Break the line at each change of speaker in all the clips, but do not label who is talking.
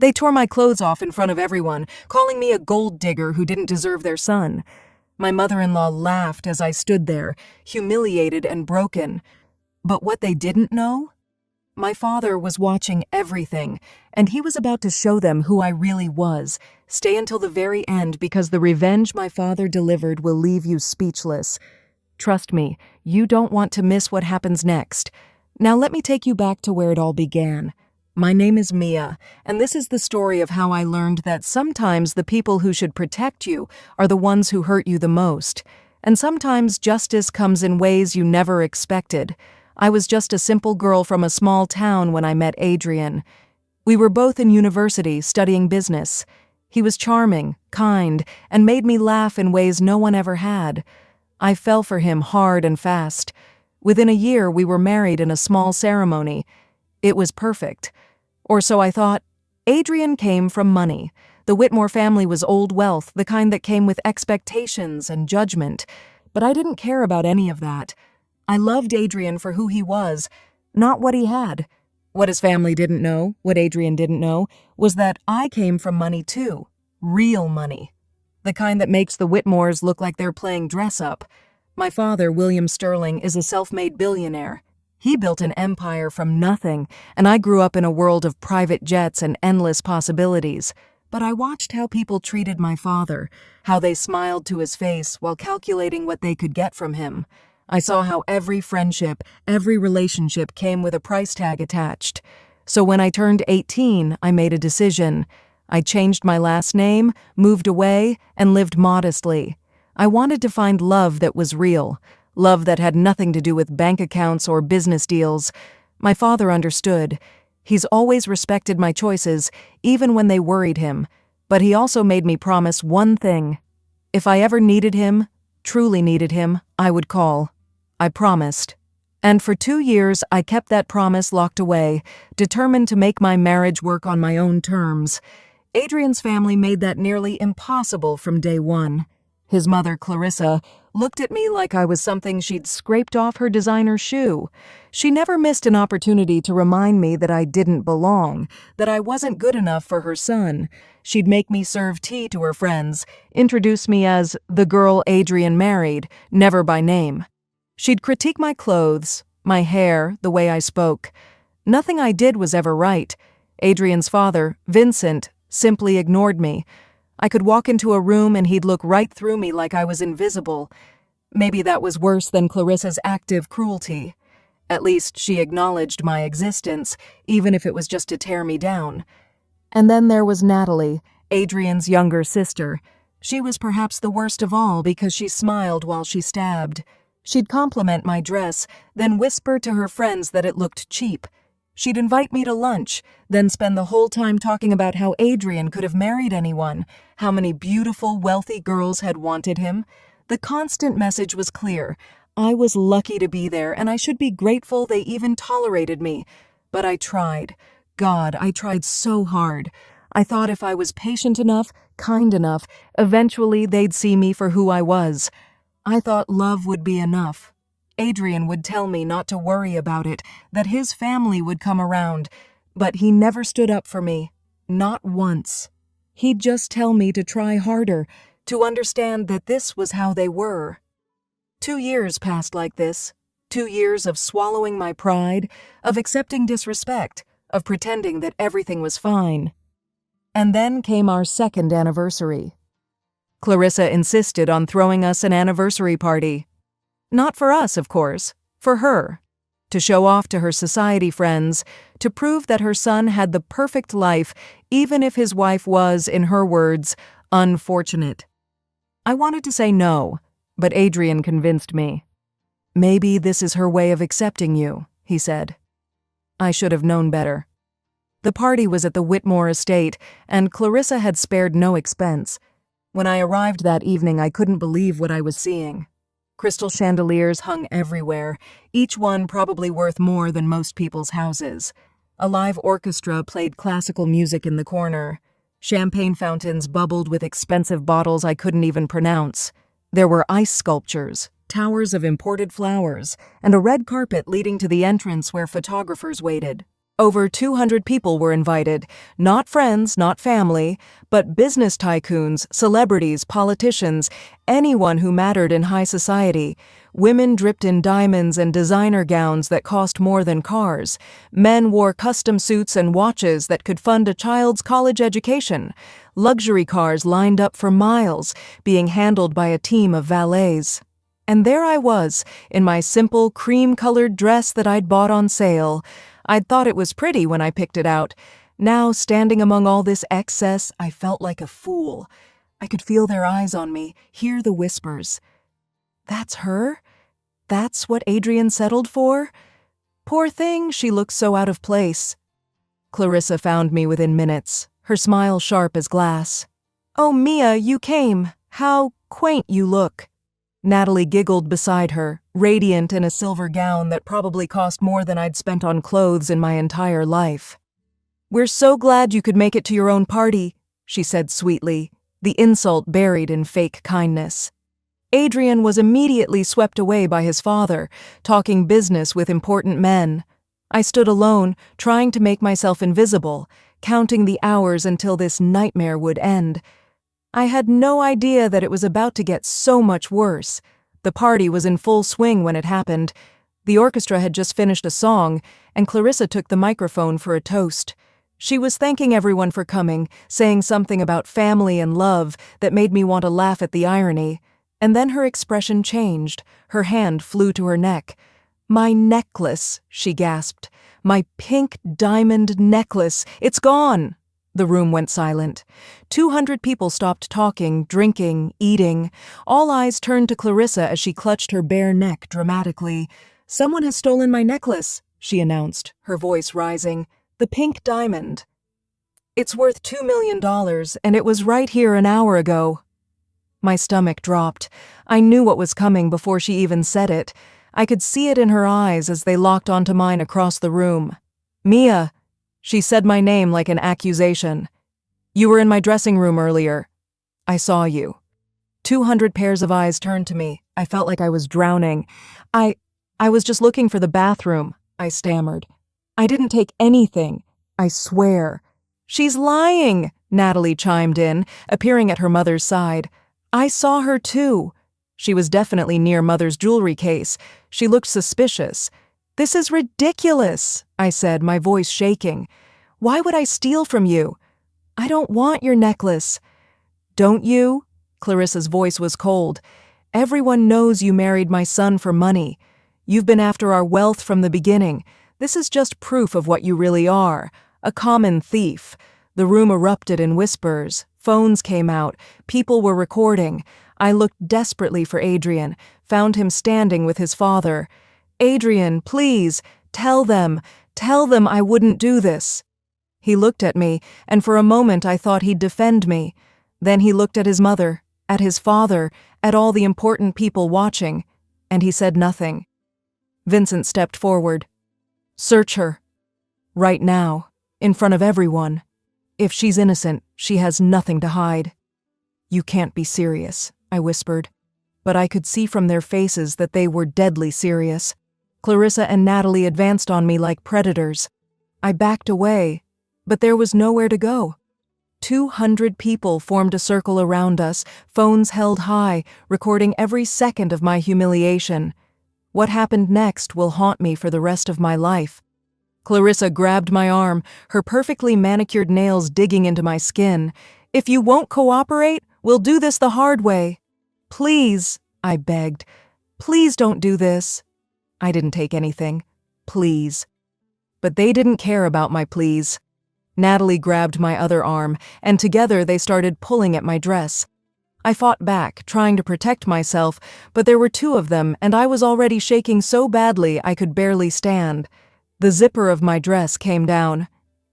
They tore my clothes off in front of everyone, calling me a gold digger who didn't deserve their son. My mother-in-law laughed as I stood there, humiliated and broken. But what they didn't know? My father was watching everything, and he was about to show them who I really was. Stay until the very end, because the revenge my father delivered will leave you speechless. Trust me, you don't want to miss what happens next. Now let me take you back to where it all began. My name is Mia, and this is the story of how I learned that sometimes the people who should protect you are the ones who hurt you the most. And sometimes justice comes in ways you never expected. I was just a simple girl from a small town when I met Adrian. We were both in university studying business. He was charming, kind, and made me laugh in ways no one ever had. I fell for him hard and fast. Within a year, we were married in a small ceremony. It was perfect. Or so I thought. Adrian came from money. The Whitmore family was old wealth, the kind that came with expectations and judgment. But I didn't care about any of that. I loved Adrian for who he was, not what he had. What his family didn't know, what Adrian didn't know, was that I came from money too. Real money. The kind that makes the Whitmores look like they're playing dress-up. My father, William Sterling, is a self-made billionaire. He built an empire from nothing, and I grew up in a world of private jets and endless possibilities. But I watched how people treated my father, how they smiled to his face while calculating what they could get from him. I saw how every friendship, every relationship came with a price tag attached. So when I turned 18, I made a decision. I changed my last name, moved away, and lived modestly. I wanted to find love that was real, love that had nothing to do with bank accounts or business deals. My father understood. He's always respected my choices, even when they worried him. But he also made me promise one thing. If I ever needed him, truly needed him, I would call. I promised. And for 2 years, I kept that promise locked away, determined to make my marriage work on my own terms. Adrian's family made that nearly impossible from day one. His mother, Clarissa, looked at me like I was something she'd scraped off her designer shoe. She never missed an opportunity to remind me that I didn't belong, that I wasn't good enough for her son. She'd make me serve tea to her friends, introduce me as the girl Adrian married, never by name. She'd critique my clothes, my hair, the way I spoke. Nothing I did was ever right. Adrian's father, Vincent, simply ignored me. I could walk into a room and he'd look right through me like I was invisible. Maybe that was worse than Clarissa's active cruelty. At least she acknowledged my existence, even if it was just to tear me down. And then there was Natalie, Adrian's younger sister. She was perhaps the worst of all because she smiled while she stabbed. She'd compliment my dress, then whisper to her friends that it looked cheap. She'd invite me to lunch, then spend the whole time talking about how Adrian could have married anyone, how many beautiful, wealthy girls had wanted him. The constant message was clear. I was lucky to be there, and I should be grateful they even tolerated me. But I tried. God, I tried so hard. I thought if I was patient enough, kind enough, eventually they'd see me for who I was. I thought love would be enough. Adrian would tell me not to worry about it, that his family would come around, but he never stood up for me. Not once. He'd just tell me to try harder, to understand that this was how they were. 2 years passed like this. 2 years of swallowing my pride, of accepting disrespect, of pretending that everything was fine. And then came our second anniversary. Clarissa insisted on throwing us an anniversary party. Not for us, of course, for her. To show off to her society friends, to prove that her son had the perfect life, even if his wife was, in her words, unfortunate. I wanted to say no, but Adrian convinced me. Maybe this is her way of accepting you, he said. I should have known better. The party was at the Whitmore estate, and Clarissa had spared no expense. When I arrived that evening, I couldn't believe what I was seeing. Crystal chandeliers hung everywhere, each one probably worth more than most people's houses. A live orchestra played classical music in the corner. Champagne fountains bubbled with expensive bottles I couldn't even pronounce. There were ice sculptures, towers of imported flowers, and a red carpet leading to the entrance where photographers waited. Over 200 people were invited, not friends, not family, but business tycoons, celebrities, politicians, anyone who mattered in high society. Women dripped in diamonds and designer gowns that cost more than cars. Men wore custom suits and watches that could fund a child's college education. Luxury cars lined up for miles, being handled by a team of valets. And there I was, in my simple cream-colored dress that I'd bought on sale. I'd thought it was pretty when I picked it out. Now, standing among all this excess, I felt like a fool. I could feel their eyes on me, hear the whispers. That's her? That's what Adrian settled for? Poor thing, she looked so out of place. Clarissa found me within minutes, her smile sharp as glass. "Oh, Mia, you came. How quaint you look." Natalie giggled beside her, radiant in a silver gown that probably cost more than I'd spent on clothes in my entire life. "We're so glad you could make it to your own party," she said sweetly, the insult buried in fake kindness. Adrian was immediately swept away by his father, talking business with important men. I stood alone, trying to make myself invisible, counting the hours until this nightmare would end. I had no idea that it was about to get so much worse. The party was in full swing when it happened. The orchestra had just finished a song, and Clarissa took the microphone for a toast. She was thanking everyone for coming, saying something about family and love that made me want to laugh at the irony. And then her expression changed. Her hand flew to her neck. "My necklace," she gasped. "My pink diamond necklace. It's gone." The room went silent. 200 people stopped talking, drinking, eating. All eyes turned to Clarissa as she clutched her bare neck dramatically. "Someone has stolen my necklace," she announced, her voice rising. "The pink diamond. It's worth $2 million, and it was right here an hour ago." My stomach dropped. I knew what was coming before she even said it. I could see it in her eyes as they locked onto mine across the room. "Mia." She said my name like an accusation. "You were in my dressing room earlier. I saw you." 200 pairs of eyes turned to me. I felt like I was drowning. I was just looking for the bathroom," I stammered. "I didn't take anything. I swear." "She's lying," Natalie chimed in, appearing at her mother's side. "I saw her too." She was definitely near Mother's jewelry case. She looked suspicious. "This is ridiculous," I said, my voice shaking. "Why would I steal from you? I don't want your necklace." "Don't you?" Clarissa's voice was cold. "Everyone knows you married my son for money. You've been after our wealth from the beginning. This is just proof of what you really are, a common thief." The room erupted in whispers. Phones came out. People were recording. I looked desperately for Adrian, found him standing with his father. "Adrian, please, tell them I wouldn't do this." He looked at me, and for a moment I thought he'd defend me. Then he looked at his mother, at his father, at all the important people watching, and he said nothing. Vincent stepped forward. "Search her. Right now, in front of everyone. If she's innocent, she has nothing to hide." "You can't be serious," I whispered, but I could see from their faces that they were deadly serious. Clarissa and Natalie advanced on me like predators. I backed away, but there was nowhere to go. 200 people formed a circle around us, phones held high, recording every second of my humiliation. What happened next will haunt me for the rest of my life. Clarissa grabbed my arm, her perfectly manicured nails digging into my skin. "If you won't cooperate, we'll do this the hard way." "Please," I begged. "Please don't do this." I didn't take anything. Please. But they didn't care about my pleas. Natalie grabbed my other arm, and together they started pulling at my dress. I fought back, trying to protect myself, but there were two of them, and I was already shaking so badly I could barely stand. The zipper of my dress came down.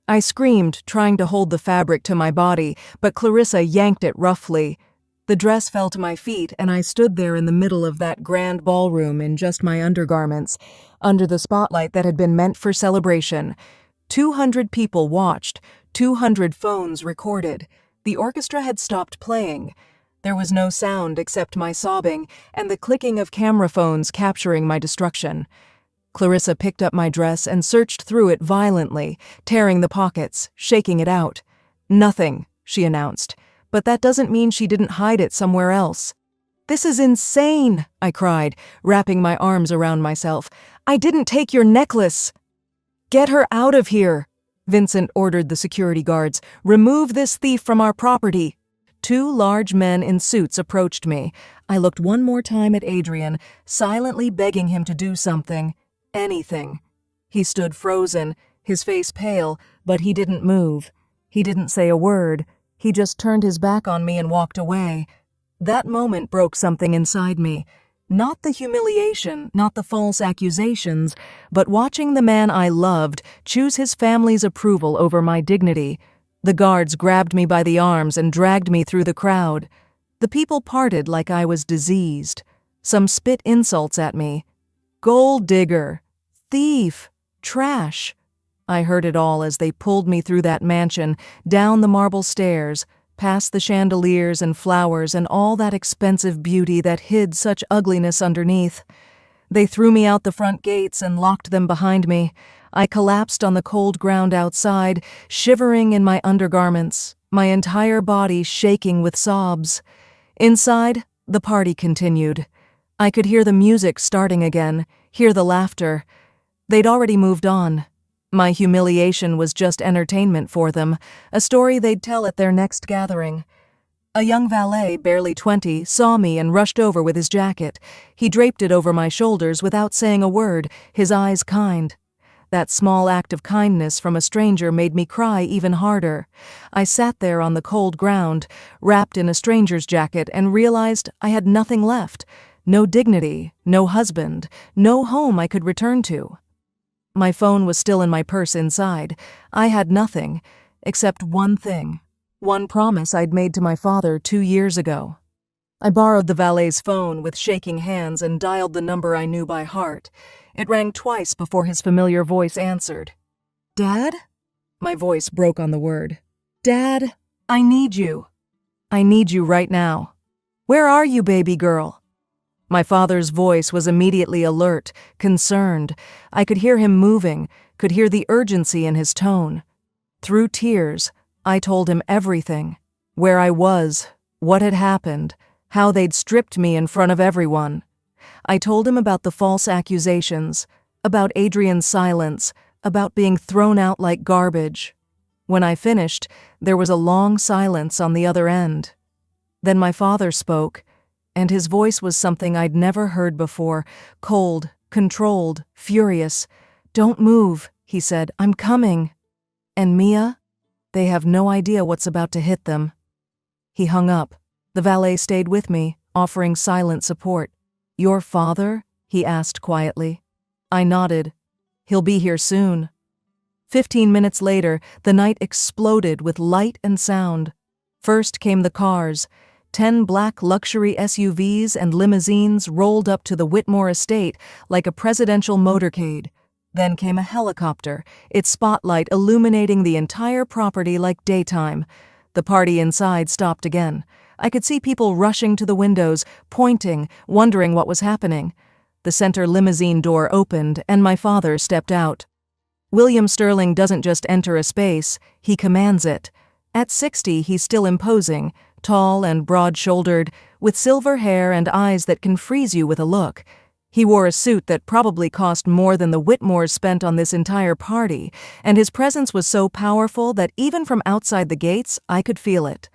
I screamed, trying to hold the fabric to my body, but Clarissa yanked it roughly. The dress fell to my feet, and I stood there in the middle of that grand ballroom in just my undergarments, under the spotlight that had been meant for celebration. 200 people watched, 200 phones recorded. The orchestra had stopped playing. There was no sound except my sobbing and the clicking of camera phones capturing my destruction. Clarissa picked up my dress and searched through it violently, tearing the pockets, shaking it out. "Nothing," she announced, "but that doesn't mean she didn't hide it somewhere else." "This is insane," I cried, wrapping my arms around myself. "I didn't take your necklace." "Get her out of here," Vincent ordered the security guards. "Remove this thief from our property." Two large men in suits approached me. I looked one more time at Adrian, silently begging him to do something. Anything. He stood frozen, his face pale, but he didn't move. He didn't say a word. He just turned his back on me and walked away. That moment broke something inside me. Not the humiliation, not the false accusations, but watching the man I loved choose his family's approval over my dignity. The guards grabbed me by the arms and dragged me through the crowd. The people parted like I was diseased. Some spit insults at me. "Gold digger," "thief," "trash." I heard it all as they pulled me through that mansion, down the marble stairs, past the chandeliers and flowers and all that expensive beauty that hid such ugliness underneath. They threw me out the front gates and locked them behind me. I collapsed on the cold ground outside, shivering in my undergarments, my entire body shaking with sobs. Inside, the party continued. I could hear the music starting again, hear the laughter. They'd already moved on. My humiliation was just entertainment for them, a story they'd tell at their next gathering. A young valet, barely 20, saw me and rushed over with his jacket. He draped it over my shoulders without saying a word, his eyes kind. That small act of kindness from a stranger made me cry even harder. I sat there on the cold ground, wrapped in a stranger's jacket, and realized I had nothing left. No dignity, no husband, no home I could return to. My phone was still in my purse inside. I had nothing, except one thing, one promise I'd made to my father 2 years ago. I borrowed the valet's phone with shaking hands and dialed the number I knew by heart. It rang twice before his familiar voice answered. "Dad?" My voice broke on the word. "Dad, I need you. I need you right now. Where are you, baby girl?" My father's voice was immediately alert, concerned. I could hear him moving, could hear the urgency in his tone. Through tears, I told him everything. Where I was, what had happened, how they'd stripped me in front of everyone. I told him about the false accusations, about Adrian's silence, about being thrown out like garbage. When I finished, there was a long silence on the other end. Then my father spoke, and his voice was something I'd never heard before, cold, controlled, furious. "Don't move," he said. "I'm coming." "And Mia? They have no idea what's about to hit them." He hung up. The valet stayed with me, offering silent support. "Your father?" he asked quietly. I nodded. "He'll be here soon." 15 minutes later, the night exploded with light and sound. First came the cars. 10 black luxury SUVs and limousines rolled up to the Whitmore estate like a presidential motorcade. Then came a helicopter, its spotlight illuminating the entire property like daytime. The party inside stopped again. I could see people rushing to the windows, pointing, wondering what was happening. The center limousine door opened, and my father stepped out. William Sterling doesn't just enter a space, he commands it. At 60, he's still imposing, tall and broad-shouldered, with silver hair and eyes that can freeze you with a look. He wore a suit that probably cost more than the Whitmores spent on this entire party, and his presence was so powerful that even from outside the gates, I could feel it.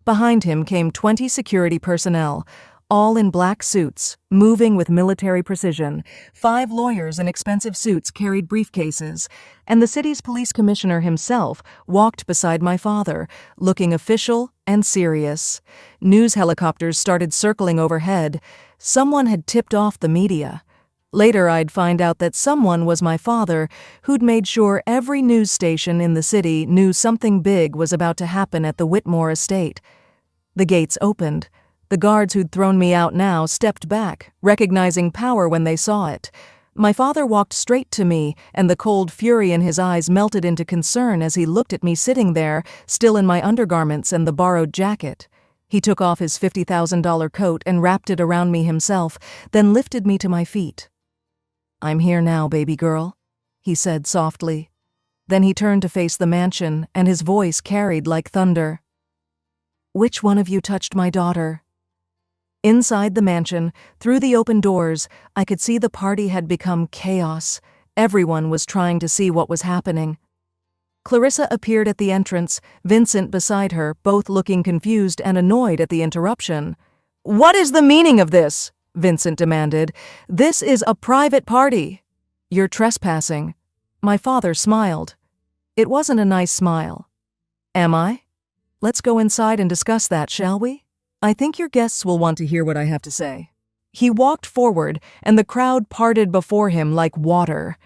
Behind him came 20 security personnel, all in black suits, moving with military precision. 5 lawyers in expensive suits carried briefcases, and the city's police commissioner himself walked beside my father, looking official and serious. News helicopters started circling overhead. Someone had tipped off the media. Later, I'd find out that someone was my father, who'd made sure every news station in the city knew something big was about to happen at the Whitmore estate. The gates opened. The guards who'd thrown me out now stepped back, recognizing power when they saw it. My father walked straight to me, and the cold fury in his eyes melted into concern as he looked at me sitting there, still in my undergarments and the borrowed jacket. He took off his $50,000 coat and wrapped it around me himself, then lifted me to my feet. "I'm here now, baby girl," he said softly. Then he turned to face the mansion, and his voice carried like thunder. "Which one of you touched my daughter?" Inside the mansion, through the open doors, I could see the party had become chaos. Everyone was trying to see what was happening. Clarissa appeared at the entrance, Vincent beside her, both looking confused and annoyed at the interruption. "What is the meaning of this?" Vincent demanded. "This is a private party." "You're trespassing." My father smiled. It wasn't a nice smile. "Am I? Let's go inside and discuss that, shall we? I think your guests will want to hear what I have to say." He walked forward, and the crowd parted before him like water.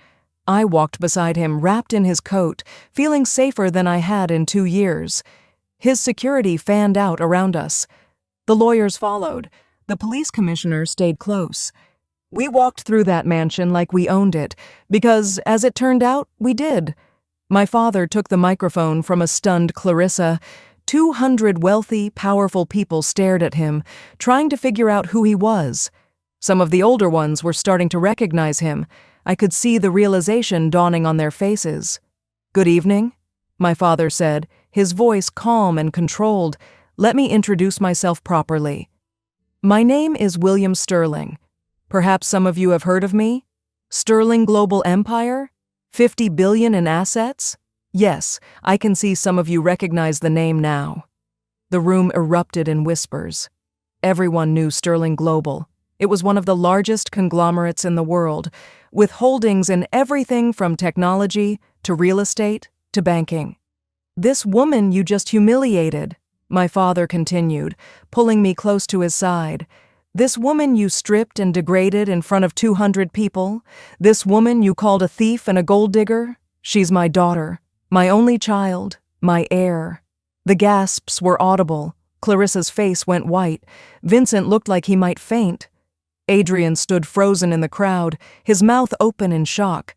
I walked beside him, wrapped in his coat, feeling safer than I had in 2 years. His security fanned out around us. The lawyers followed. The police commissioner stayed close. We walked through that mansion like we owned it, because, as it turned out, we did. My father took the microphone from a stunned Clarissa. 200 wealthy, powerful people stared at him, trying to figure out who he was. Some of the older ones were starting to recognize him. I could see the realization dawning on their faces. "Good evening," my father said, his voice calm and controlled. "Let me introduce myself properly. My name is William Sterling. Perhaps some of you have heard of me? Sterling Global Empire? 50 billion in assets? Yes, I can see some of you recognize the name now." The room erupted in whispers. Everyone knew Sterling Global. It was one of the largest conglomerates in the world, with holdings in everything from technology to real estate to banking. "This woman you just humiliated," my father continued, pulling me close to his side. "This woman you stripped and degraded in front of 200 people, this woman you called a thief and a gold digger, she's my daughter, my only child, my heir." The gasps were audible. Clarissa's face went white. Vincent looked like he might faint. Adrian stood frozen in the crowd, his mouth open in shock.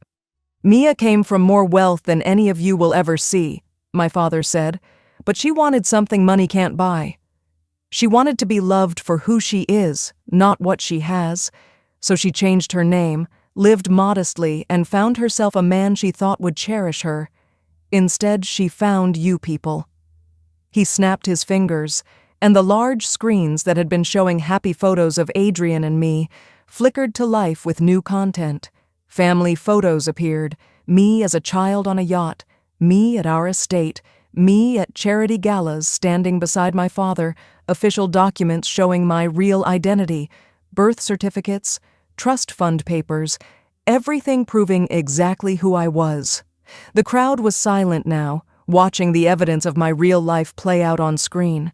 "Mia came from more wealth than any of you will ever see," my father said, "but she wanted something money can't buy. She wanted to be loved for who she is, not what she has. So she changed her name, lived modestly, and found herself a man she thought would cherish her. Instead, she found you people." He snapped his fingers, and the large screens that had been showing happy photos of Adrian and me flickered to life with new content. Family photos appeared, me as a child on a yacht, me at our estate, me at charity galas standing beside my father, official documents showing my real identity, birth certificates, trust fund papers, everything proving exactly who I was. The crowd was silent now, watching the evidence of my real life play out on screen.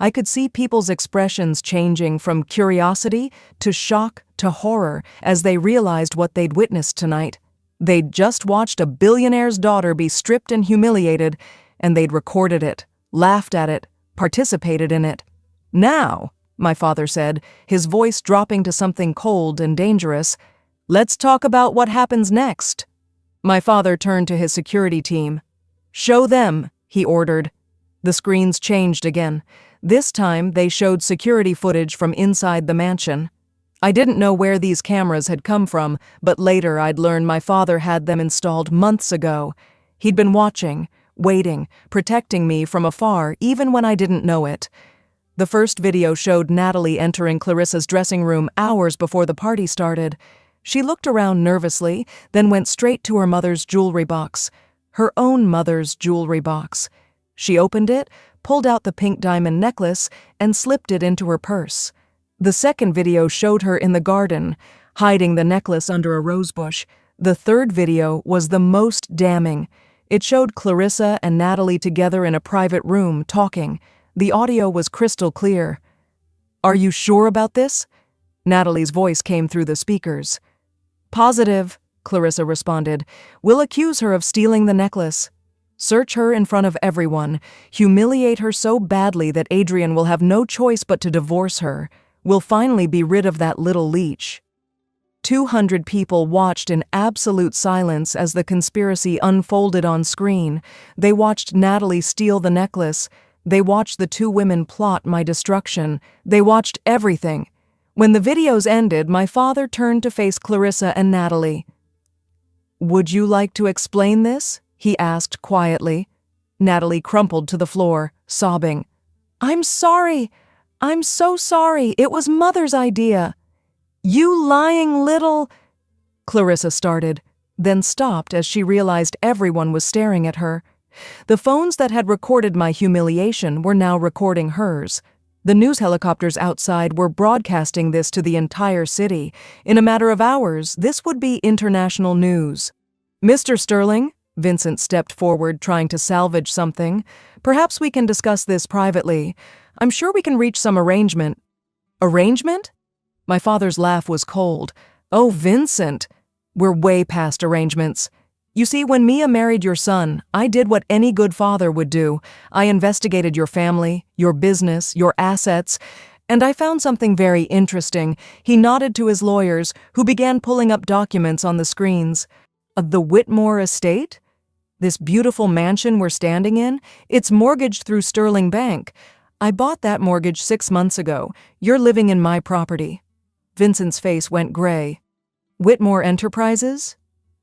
I could see people's expressions changing from curiosity to shock to horror as they realized what they'd witnessed tonight. They'd just watched a billionaire's daughter be stripped and humiliated, and they'd recorded it, laughed at it, participated in it. "Now," my father said, his voice dropping to something cold and dangerous, "let's talk about what happens next." My father turned to his security team. "Show them," he ordered. The screens changed again. This time, they showed security footage from inside the mansion. I didn't know where these cameras had come from, but later I'd learned my father had them installed months ago. He'd been watching, waiting, protecting me from afar, even when I didn't know it. The first video showed Natalie entering Clarissa's dressing room hours before the party started. She looked around nervously, then went straight to her mother's jewelry box. Her own mother's jewelry box. She opened it, pulled out the pink diamond necklace, and slipped it into her purse. The second video showed her in the garden, hiding the necklace under a rosebush. The third video was the most damning. It showed Clarissa and Natalie together in a private room, talking. The audio was crystal clear. "Are you sure about this?" Natalie's voice came through the speakers. "Positive," Clarissa responded. "We'll accuse her of stealing the necklace. Search her in front of everyone, humiliate her so badly that Adrian will have no choice but to divorce her. We'll finally be rid of that little leech." 200 people watched in absolute silence as the conspiracy unfolded on screen. They watched Natalie steal the necklace. They watched the two women plot my destruction. They watched everything. When the videos ended, my father turned to face Clarissa and Natalie. "Would you like to explain this?" he asked quietly. Natalie crumpled to the floor, sobbing. "I'm sorry. I'm so sorry. It was Mother's idea." "You lying little—" Clarissa started, then stopped as she realized everyone was staring at her. The phones that had recorded my humiliation were now recording hers. The news helicopters outside were broadcasting this to the entire city. In a matter of hours, this would be international news. "Mr. Sterling," Vincent stepped forward, trying to salvage something. "Perhaps we can discuss this privately. I'm sure we can reach some arrangement." "Arrangement?" My father's laugh was cold. "Oh, Vincent, we're way past arrangements. You see, when Mia married your son, I did what any good father would do. I investigated your family, your business, your assets, and I found something very interesting." He nodded to his lawyers, who began pulling up documents on the screens. "The Whitmore estate? This beautiful mansion we're standing in? It's mortgaged through Sterling Bank. I bought that mortgage 6 months ago. You're living in my property." Vincent's face went gray. "Whitmore Enterprises?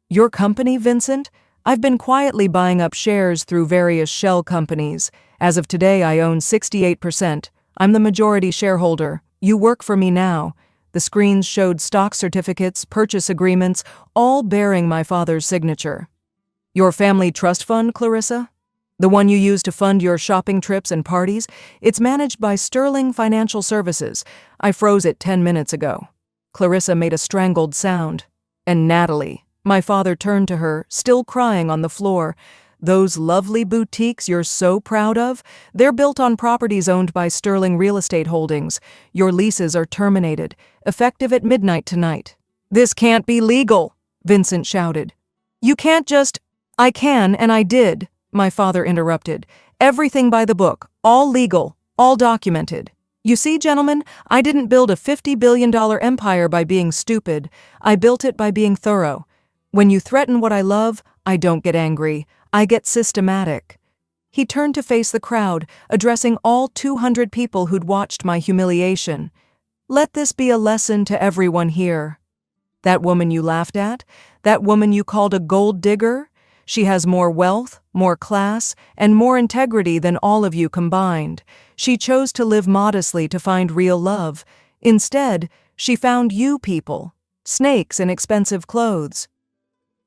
Your company, Vincent? I've been quietly buying up shares through various shell companies. As of today, I own 68%. I'm the majority shareholder. You work for me now." The screens showed stock certificates, purchase agreements, all bearing my father's signature. "Your family trust fund, Clarissa? The one you use to fund your shopping trips and parties? It's managed by Sterling Financial Services. I froze it 10 minutes ago." Clarissa made a strangled sound. "And Natalie." My father turned to her, still crying on the floor. "Those lovely boutiques you're so proud of? They're built on properties owned by Sterling Real Estate Holdings. Your leases are terminated, effective at midnight tonight." "This can't be legal," Vincent shouted. "You can't just—" "I can, and I did," my father interrupted. "Everything by the book, all legal, all documented. You see, gentlemen, I didn't build a $50 billion empire by being stupid. I built it by being thorough. When you threaten what I love, I don't get angry. I get systematic." He turned to face the crowd, addressing all 200 people who'd watched my humiliation. "Let this be a lesson to everyone here. That woman you laughed at, that woman you called a gold digger, she has more wealth, more class, and more integrity than all of you combined. She chose to live modestly to find real love. Instead, she found you people, snakes in expensive clothes."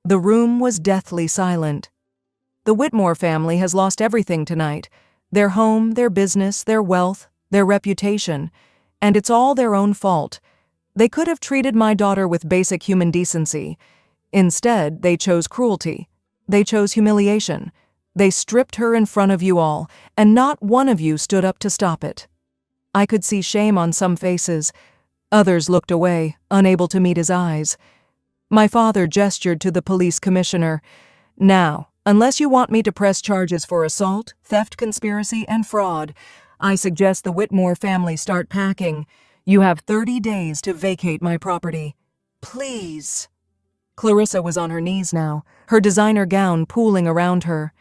The room was deathly silent. "The Whitmore family has lost everything tonight. Their home, their business, their wealth, their reputation. And it's all their own fault. They could have treated my daughter with basic human decency. Instead, they chose cruelty. They chose humiliation. They stripped her in front of you all, and not one of you stood up to stop it." I could see shame on some faces. Others looked away, unable to meet his eyes. My father gestured to the police commissioner. "Now, unless you want me to press charges for assault, theft, conspiracy, and fraud, I suggest the Whitmore family start packing. You have 30 days to vacate my property. Please." Clarissa was on her knees now, her designer gown pooling around her.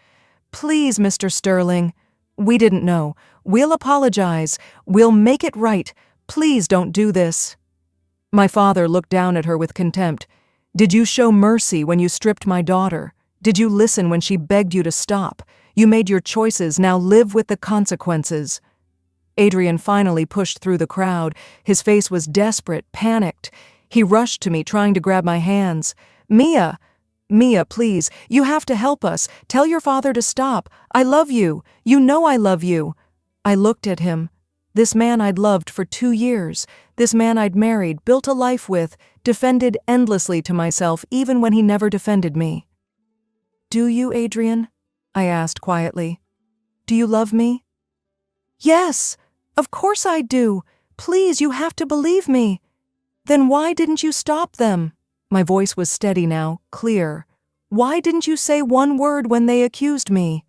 "Please, Mr. Sterling. We didn't know. We'll apologize. We'll make it right. Please don't do this." My father looked down at her with contempt. "Did you show mercy when you stripped my daughter? Did you listen when she begged you to stop? You made your choices, now live with the consequences." Adrian finally pushed through the crowd. His face was desperate, panicked. He rushed to me, trying to grab my hands. Mia, please, you have to help us. Tell your father to stop. I love you. You know I love you." I looked at him. This man I'd loved for 2 years, this man I'd married, built a life with, defended endlessly to myself even when he never defended me. "Do you, Adrian?" I asked quietly. "Do you love me?" "Yes, of course I do. Please, you have to believe me." "Then why didn't you stop them?" My voice was steady now, clear. "Why didn't you say one word when they accused me?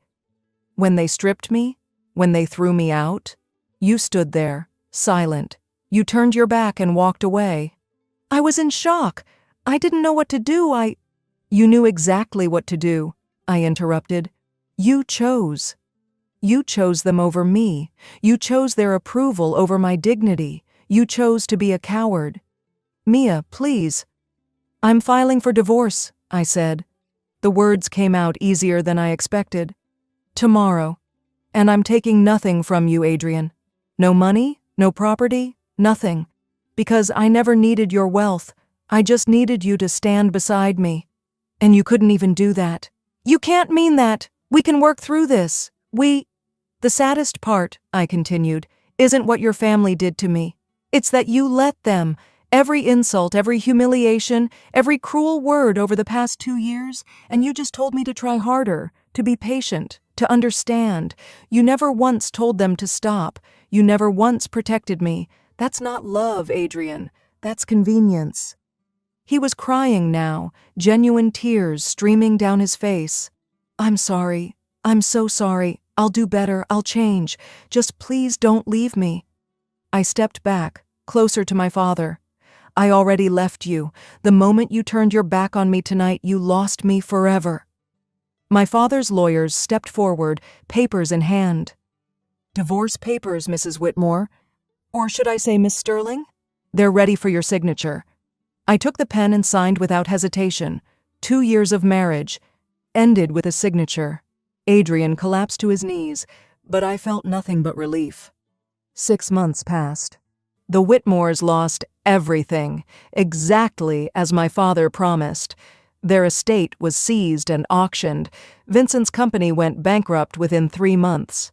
When they stripped me? When they threw me out? You stood there, silent. You turned your back and walked away." "I was in shock. I didn't know what to do. "You knew exactly what to do," I interrupted. "You chose. You chose them over me. You chose their approval over my dignity. You chose to be a coward. Mia, please. I'm filing for divorce, I said. The words came out easier than I expected. Tomorrow. And I'm taking nothing from you, Adrian. No money, no property, nothing. Because I never needed your wealth. I just needed you to stand beside me. And you couldn't even do that. You can't mean that. We can work through this. The saddest part, I continued, isn't what your family did to me. It's that you let them. Every insult, every humiliation, every cruel word over the past 2 years, and you just told me to try harder, to be patient, to understand. You never once told them to stop. You never once protected me. That's not love, Adrian. That's convenience. He was crying now, genuine tears streaming down his face. I'm sorry. I'm so sorry. I'll do better. I'll change. Just please don't leave me. I stepped back, closer to my father. I already left you. The moment you turned your back on me tonight, you lost me forever. My father's lawyers stepped forward, papers in hand. Divorce papers, Mrs. Whitmore. Or should I say Miss Sterling? They're ready for your signature. I took the pen and signed without hesitation. 2 years of marriage ended with a signature. Adrian collapsed to his knees, but I felt nothing but relief. 6 months passed. The Whitmores lost everything, exactly as my father promised. Their estate was seized and auctioned. Vincent's company went bankrupt within 3 months.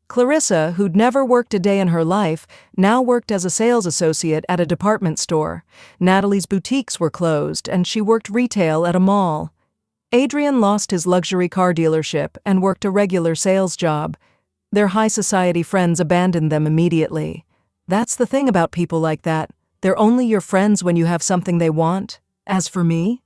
Clarissa, who'd never worked a day in her life, now worked as a sales associate at a department store. Natalie's boutiques were closed, and she worked retail at a mall. Adrian lost his luxury car dealership and worked a regular sales job. Their high society friends abandoned them immediately. That's the thing about people like that. They're only your friends when you have something they want. As for me,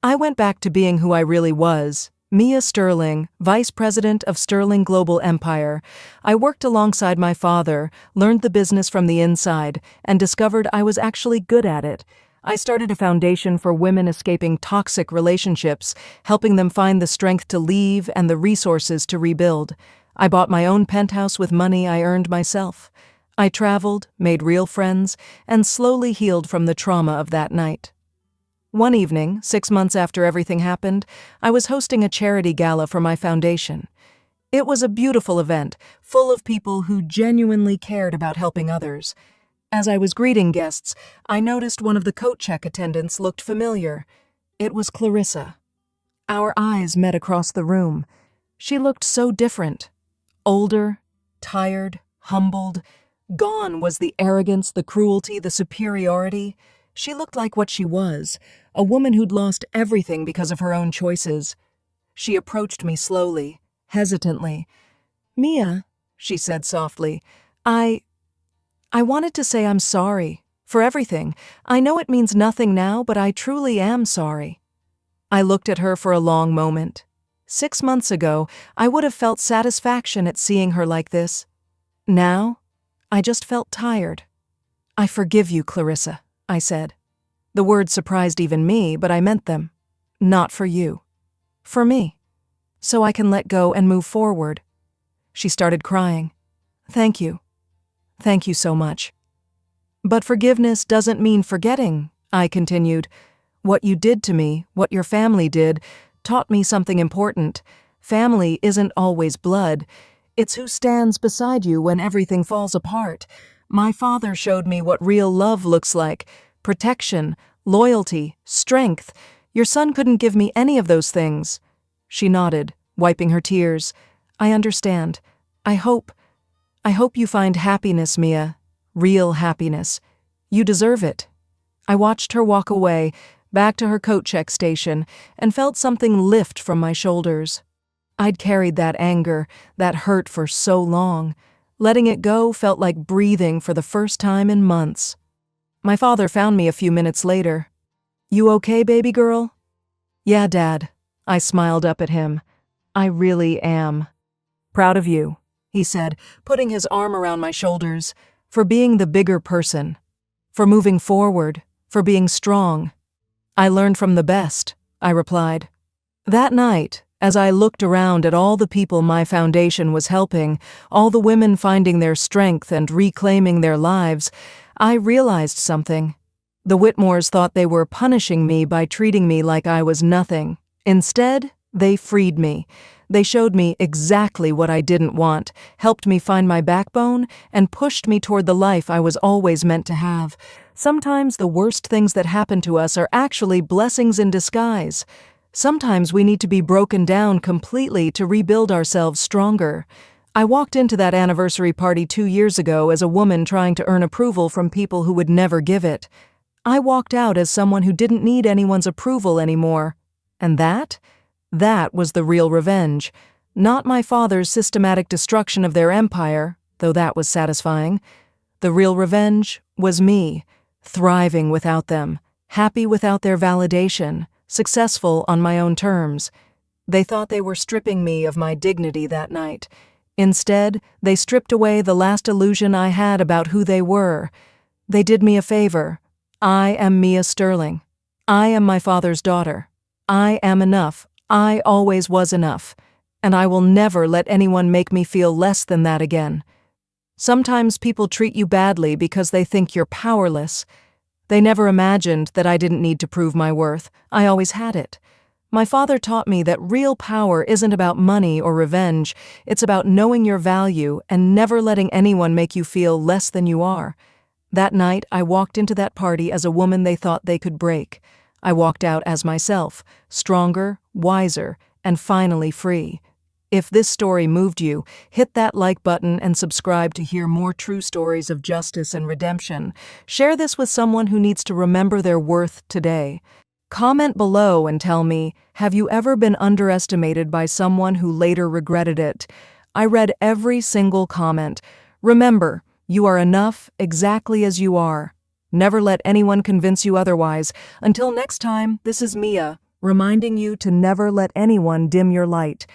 I went back to being who I really was. Mia Sterling, Vice President of Sterling Global Empire. I worked alongside my father, learned the business from the inside, and discovered I was actually good at it. I started a foundation for women escaping toxic relationships, helping them find the strength to leave and the resources to rebuild. I bought my own penthouse with money I earned myself. I traveled, made real friends, and slowly healed from the trauma of that night. One evening, 6 months after everything happened, I was hosting a charity gala for my foundation. It was a beautiful event, full of people who genuinely cared about helping others. As I was greeting guests, I noticed one of the coat check attendants looked familiar. It was Clarissa. Our eyes met across the room. She looked so different. Older, tired, humbled. Gone was the arrogance, the cruelty, the superiority. She looked like what she was, a woman who'd lost everything because of her own choices. She approached me slowly, hesitantly. "Mia," she said softly, I wanted to say I'm sorry for everything. I know it means nothing now, but I truly am sorry." I looked at her for a long moment. 6 months ago, I would have felt satisfaction at seeing her like this. Now, I just felt tired. "I forgive you, Clarissa," I said. The words surprised even me, but I meant them. Not for you. For me. So I can let go and move forward. She started crying. "Thank you. Thank you so much." "But forgiveness doesn't mean forgetting," I continued. "What you did to me, what your family did, taught me something important. Family isn't always blood. It's who stands beside you when everything falls apart. My father showed me what real love looks like. Protection, loyalty, strength. Your son couldn't give me any of those things." She nodded, wiping her tears. "I understand. I hope you find happiness, Mia. Real happiness. You deserve it." I watched her walk away, back to her coat check station, and felt something lift from my shoulders. I'd carried that anger, that hurt for so long. Letting it go felt like breathing for the first time in months. My father found me a few minutes later. "You okay, baby girl?" "Yeah, Dad." I smiled up at him. "I really am." "Proud of you," he said, putting his arm around my shoulders, "for being the bigger person, for moving forward, for being strong." "I learned from the best," I replied. That night, as I looked around at all the people my foundation was helping, all the women finding their strength and reclaiming their lives, I realized something. The Whitmores thought they were punishing me by treating me like I was nothing. Instead, they freed me. They showed me exactly what I didn't want, helped me find my backbone, and pushed me toward the life I was always meant to have. Sometimes the worst things that happen to us are actually blessings in disguise. Sometimes we need to be broken down completely to rebuild ourselves stronger. I walked into that anniversary party 2 years ago as a woman trying to earn approval from people who would never give it. I walked out as someone who didn't need anyone's approval anymore. And that was the real revenge. Not my father's systematic destruction of their empire, though that was satisfying. The real revenge was me, thriving without them, happy without their validation, successful on my own terms. They thought they were stripping me of my dignity that night. Instead, they stripped away the last illusion I had about who they were. They did me a favor. I am Mia Sterling. I am my father's daughter. I am enough. I always was enough. And I will never let anyone make me feel less than that again. Sometimes people treat you badly because they think you're powerless. They never imagined that I didn't need to prove my worth. I always had it. My father taught me that real power isn't about money or revenge. It's about knowing your value and never letting anyone make you feel less than you are. That night, I walked into that party as a woman they thought they could break. I walked out as myself, stronger, wiser, and finally free. If this story moved you, hit that like button and subscribe to hear more true stories of justice and redemption. Share this with someone who needs to remember their worth today. Comment below and tell me, have you ever been underestimated by someone who later regretted it? I read every single comment. Remember, you are enough exactly as you are. Never let anyone convince you otherwise. Until next time, this is Mia, reminding you to never let anyone dim your light.